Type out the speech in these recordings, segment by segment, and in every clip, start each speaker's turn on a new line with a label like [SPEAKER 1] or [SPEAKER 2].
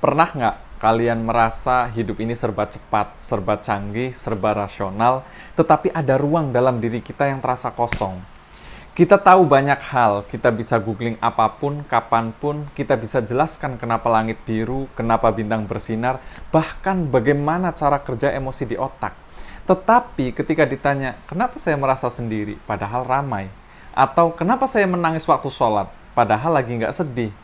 [SPEAKER 1] Pernah nggak kalian merasa hidup ini serba cepat, serba canggih, serba rasional, tetapi ada ruang dalam diri kita yang terasa kosong? Kita tahu banyak hal, kita bisa googling apapun, kapanpun, kita bisa jelaskan kenapa langit biru, kenapa bintang bersinar, bahkan bagaimana cara kerja emosi di otak. Tetapi ketika ditanya, kenapa saya merasa sendiri, padahal ramai? Atau kenapa saya menangis waktu sholat, padahal lagi nggak sedih?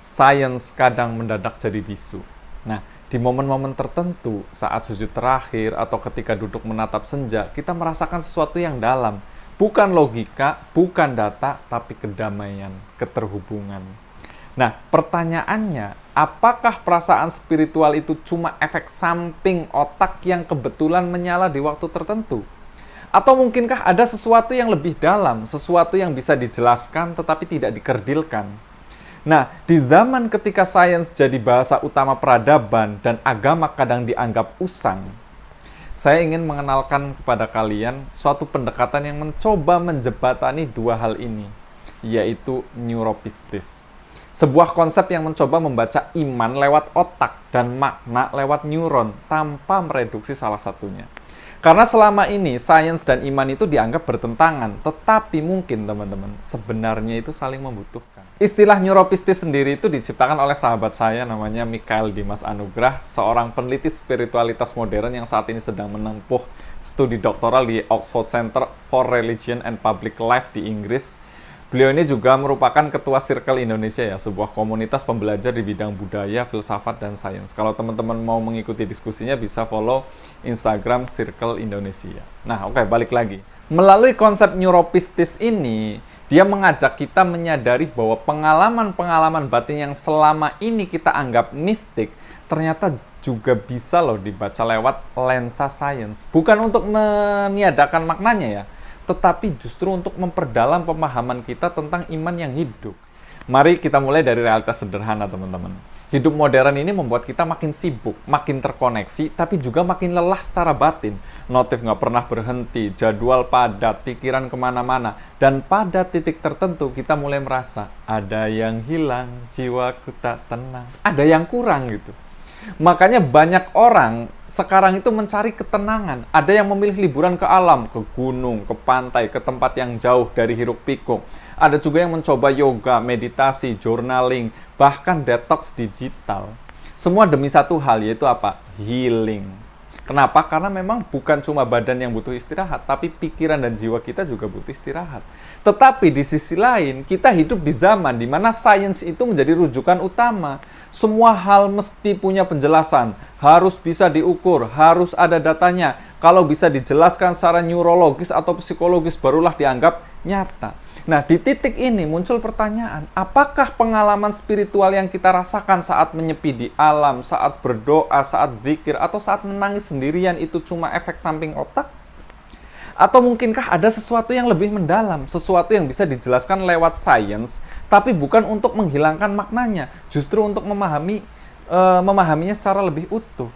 [SPEAKER 1] Sains kadang mendadak jadi bisu. Nah, di momen-momen tertentu, saat sujud terakhir atau ketika duduk menatap senja, kita merasakan sesuatu yang dalam. Bukan logika, bukan data, tapi kedamaian, keterhubungan. Nah, pertanyaannya, apakah perasaan spiritual itu cuma efek samping otak yang kebetulan menyala di waktu tertentu? Atau mungkinkah ada sesuatu yang lebih dalam, sesuatu yang bisa dijelaskan tetapi tidak dikerdilkan? Nah, di zaman ketika sains jadi bahasa utama peradaban dan agama kadang dianggap usang, saya ingin mengenalkan kepada kalian suatu pendekatan yang mencoba menjebatani dua hal ini, yaitu neuropistis. Sebuah konsep yang mencoba membaca iman lewat otak dan makna lewat neuron tanpa mereduksi salah satunya. Karena selama ini sains dan iman itu dianggap bertentangan, tetapi mungkin teman-teman, sebenarnya itu saling membutuhkan. Istilah neuropistis sendiri itu diciptakan oleh sahabat saya namanya Mikhail Dimas Anugrah, seorang peneliti spiritualitas modern yang saat ini sedang menempuh studi doktoral di Oxford Center for Religion and Public Life di Inggris. Beliau ini juga merupakan ketua Circle Indonesia ya, sebuah komunitas pembelajar di bidang budaya, filsafat, dan sains. Kalau teman-teman mau mengikuti diskusinya bisa follow Instagram Circle Indonesia. Nah, oke, balik lagi. Melalui konsep neuropistis ini, dia mengajak kita menyadari bahwa pengalaman-pengalaman batin yang selama ini kita anggap mistik, ternyata juga bisa loh dibaca lewat lensa sains. Bukan untuk meniadakan maknanya ya, tetapi justru untuk memperdalam pemahaman kita tentang iman yang hidup. Mari kita mulai dari realitas sederhana, teman-teman. Hidup modern ini membuat kita makin sibuk, makin terkoneksi, tapi juga makin lelah secara batin. Notif nggak pernah berhenti, jadwal padat, pikiran kemana-mana. Dan pada titik tertentu kita mulai merasa, ada yang hilang, jiwaku tak tenang. Ada yang kurang gitu. Makanya banyak orang sekarang itu mencari ketenangan. Ada yang memilih liburan ke alam, ke gunung, ke pantai, ke tempat yang jauh dari hiruk pikuk. Ada juga yang mencoba yoga, meditasi, journaling, bahkan detox digital. Semua demi satu hal, yaitu apa? Healing. Kenapa? Karena memang bukan cuma badan yang butuh istirahat, tapi pikiran dan jiwa kita juga butuh istirahat. Tetapi di sisi lain, kita hidup di zaman di mana sains itu menjadi rujukan utama. Semua hal mesti punya penjelasan, harus bisa diukur, harus ada datanya. Kalau bisa dijelaskan secara neurologis atau psikologis, barulah dianggap nyata. Nah, di titik ini muncul pertanyaan, apakah pengalaman spiritual yang kita rasakan saat menyepi di alam, saat berdoa, saat zikir, atau saat menangis sendirian itu cuma efek samping otak? Atau mungkinkah ada sesuatu yang lebih mendalam, sesuatu yang bisa dijelaskan lewat sains, tapi bukan untuk menghilangkan maknanya, justru untuk memahaminya secara lebih utuh?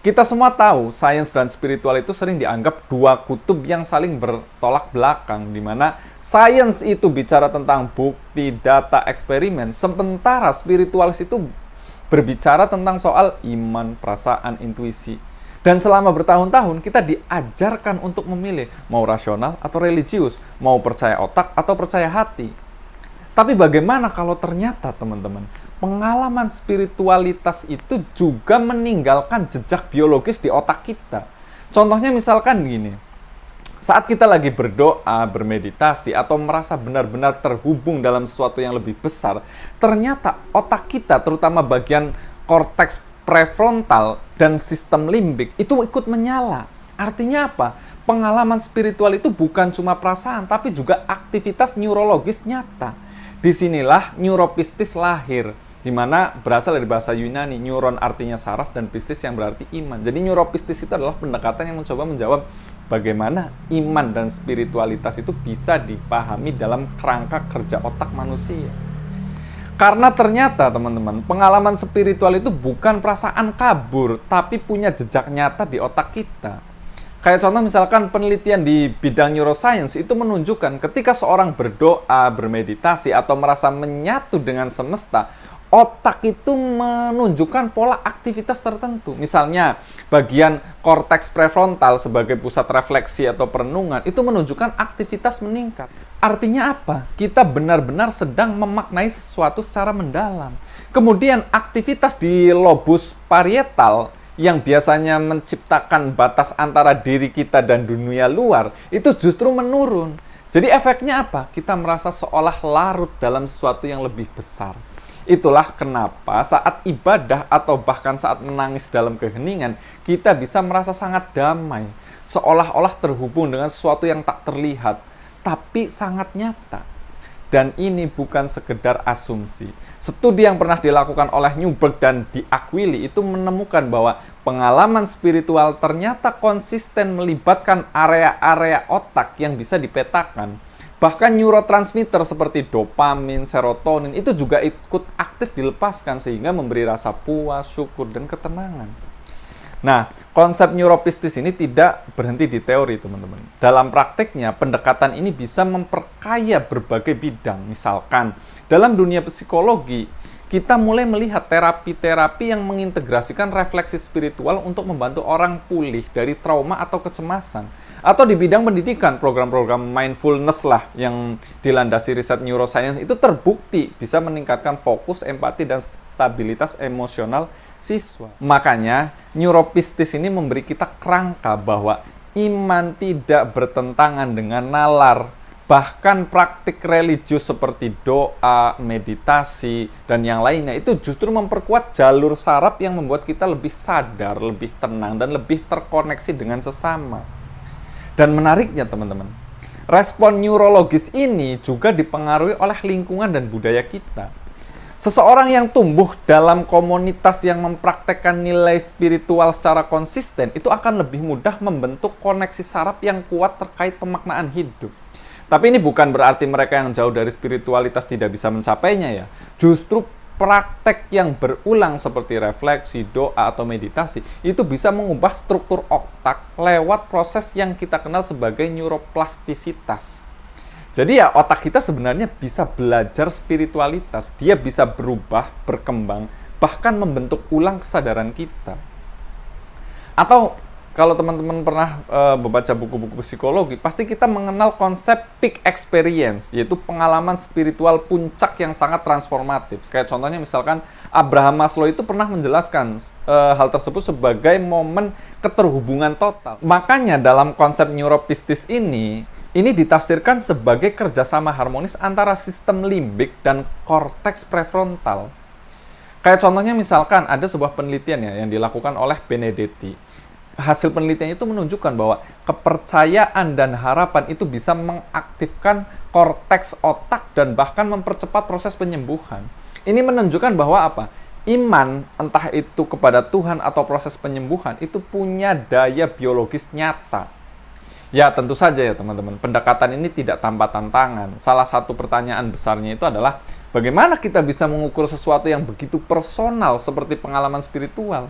[SPEAKER 1] Kita semua tahu, sains dan spiritual itu sering dianggap dua kutub yang saling bertolak belakang, di mana sains itu bicara tentang bukti, data, eksperimen, sementara spiritualis itu berbicara tentang soal iman, perasaan, intuisi. Dan selama bertahun-tahun kita diajarkan untuk memilih, mau rasional atau religius, mau percaya otak atau percaya hati. Tapi bagaimana kalau ternyata, teman-teman, pengalaman spiritualitas itu juga meninggalkan jejak biologis di otak kita. Contohnya misalkan gini, saat kita lagi berdoa, bermeditasi, atau merasa benar-benar terhubung dalam sesuatu yang lebih besar, ternyata otak kita, terutama bagian korteks prefrontal dan sistem limbik, itu ikut menyala. Artinya apa? Pengalaman spiritual itu bukan cuma perasaan, tapi juga aktivitas neurologis nyata. Disinilah neuropistis lahir, di mana berasal dari bahasa Yunani, neuron artinya saraf dan pistis yang berarti iman. Jadi neuropistis itu adalah pendekatan yang mencoba menjawab bagaimana iman dan spiritualitas itu bisa dipahami dalam kerangka kerja otak manusia. Karena ternyata, teman-teman, pengalaman spiritual itu bukan perasaan kabur, tapi punya jejak nyata di otak kita. Kayak contoh misalkan penelitian di bidang neuroscience itu menunjukkan ketika seorang berdoa, bermeditasi, atau merasa menyatu dengan semesta, otak itu menunjukkan pola aktivitas tertentu. Misalnya, bagian korteks prefrontal sebagai pusat refleksi atau perenungan itu menunjukkan aktivitas meningkat. Artinya apa? Kita benar-benar sedang memaknai sesuatu secara mendalam. Kemudian aktivitas di lobus parietal yang biasanya menciptakan batas antara diri kita dan dunia luar, itu justru menurun. Jadi efeknya apa? Kita merasa seolah larut dalam sesuatu yang lebih besar. Itulah kenapa saat ibadah atau bahkan saat menangis dalam keheningan, kita bisa merasa sangat damai. Seolah-olah terhubung dengan sesuatu yang tak terlihat, tapi sangat nyata. Dan ini bukan sekedar asumsi. Studi yang pernah dilakukan oleh Newberg dan D'Aquili itu menemukan bahwa pengalaman spiritual ternyata konsisten melibatkan area-area otak yang bisa dipetakan. Bahkan neurotransmitter seperti dopamin, serotonin itu juga ikut aktif dilepaskan sehingga memberi rasa puas, syukur, dan ketenangan. Nah, konsep neuropistis ini tidak berhenti di teori, teman-teman. Dalam prakteknya, pendekatan ini bisa memperkaya berbagai bidang. Misalkan, dalam dunia psikologi, kita mulai melihat terapi-terapi yang mengintegrasikan refleksi spiritual untuk membantu orang pulih dari trauma atau kecemasan. Atau di bidang pendidikan, program-program mindfulness lah yang dilandasi riset neuroscience itu terbukti bisa meningkatkan fokus, empati, dan stabilitas emosional siswa. Makanya, neuropistis ini memberi kita kerangka bahwa iman tidak bertentangan dengan nalar. Bahkan praktik religius seperti doa, meditasi, dan yang lainnya itu justru memperkuat jalur saraf yang membuat kita lebih sadar, lebih tenang, dan lebih terkoneksi dengan sesama. Dan menariknya teman-teman, respon neurologis ini juga dipengaruhi oleh lingkungan dan budaya kita. Seseorang yang tumbuh dalam komunitas yang mempraktekkan nilai spiritual secara konsisten itu akan lebih mudah membentuk koneksi saraf yang kuat terkait pemaknaan hidup. Tapi ini bukan berarti mereka yang jauh dari spiritualitas tidak bisa mencapainya ya. Justru praktek yang berulang seperti refleksi, doa, atau meditasi itu bisa mengubah struktur otak lewat proses yang kita kenal sebagai neuroplastisitas. Jadi ya otak kita sebenarnya bisa belajar spiritualitas, dia bisa berubah, berkembang, bahkan membentuk ulang kesadaran kita. Atau kalau teman-teman pernah membaca buku-buku psikologi, pasti kita mengenal konsep peak experience, yaitu pengalaman spiritual puncak yang sangat transformatif. Kayak contohnya misalkan Abraham Maslow itu pernah menjelaskan hal tersebut sebagai momen keterhubungan total. Makanya dalam konsep neuropistis ini ditafsirkan sebagai kerjasama harmonis antara sistem limbik dan korteks prefrontal. Kayak contohnya misalkan ada sebuah penelitian ya yang dilakukan oleh Benedetti. Hasil penelitian itu menunjukkan bahwa kepercayaan dan harapan itu bisa mengaktifkan korteks otak dan bahkan mempercepat proses penyembuhan. Ini menunjukkan bahwa apa? Iman, entah itu kepada Tuhan atau proses penyembuhan, itu punya daya biologis nyata. Ya, tentu saja ya teman-teman, pendekatan ini tidak tanpa tantangan. Salah satu pertanyaan besarnya itu adalah, bagaimana kita bisa mengukur sesuatu yang begitu personal seperti pengalaman spiritual?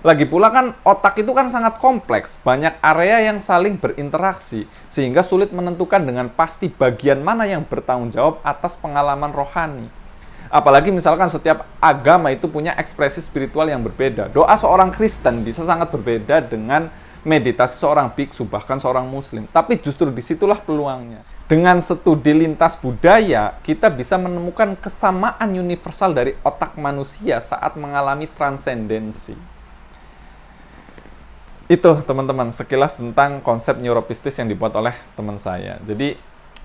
[SPEAKER 1] Lagi pula kan, otak itu kan sangat kompleks, banyak area yang saling berinteraksi, sehingga sulit menentukan dengan pasti bagian mana yang bertanggung jawab atas pengalaman rohani. Apalagi misalkan setiap agama itu punya ekspresi spiritual yang berbeda. Doa seorang Kristen bisa sangat berbeda dengan meditasi seorang biksu, bahkan seorang muslim. Tapi justru disitulah peluangnya. Dengan studi lintas budaya, kita bisa menemukan kesamaan universal dari otak manusia saat mengalami transendensi. Itu teman-teman, sekilas tentang konsep neuropistis yang dibuat oleh teman saya. Jadi,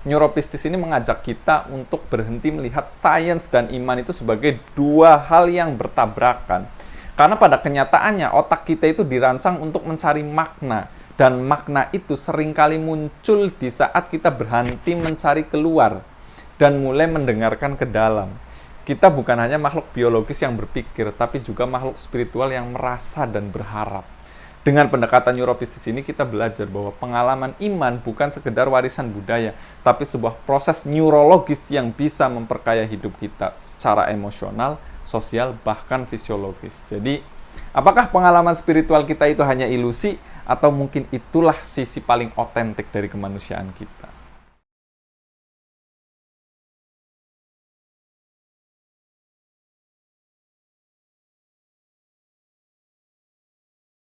[SPEAKER 1] neuropistis ini mengajak kita untuk berhenti melihat sains dan iman itu sebagai dua hal yang bertabrakan. Karena pada kenyataannya otak kita itu dirancang untuk mencari makna, dan makna itu seringkali muncul di saat kita berhenti mencari keluar dan mulai mendengarkan ke dalam. Kita bukan hanya makhluk biologis yang berpikir, tapi juga makhluk spiritual yang merasa dan berharap. Dengan pendekatan neuropistis ini kita belajar bahwa pengalaman iman bukan sekedar warisan budaya, tapi sebuah proses neurologis yang bisa memperkaya hidup kita secara emosional, sosial, bahkan fisiologis. Jadi, apakah pengalaman spiritual kita itu hanya ilusi, atau mungkin itulah sisi paling otentik dari kemanusiaan kita?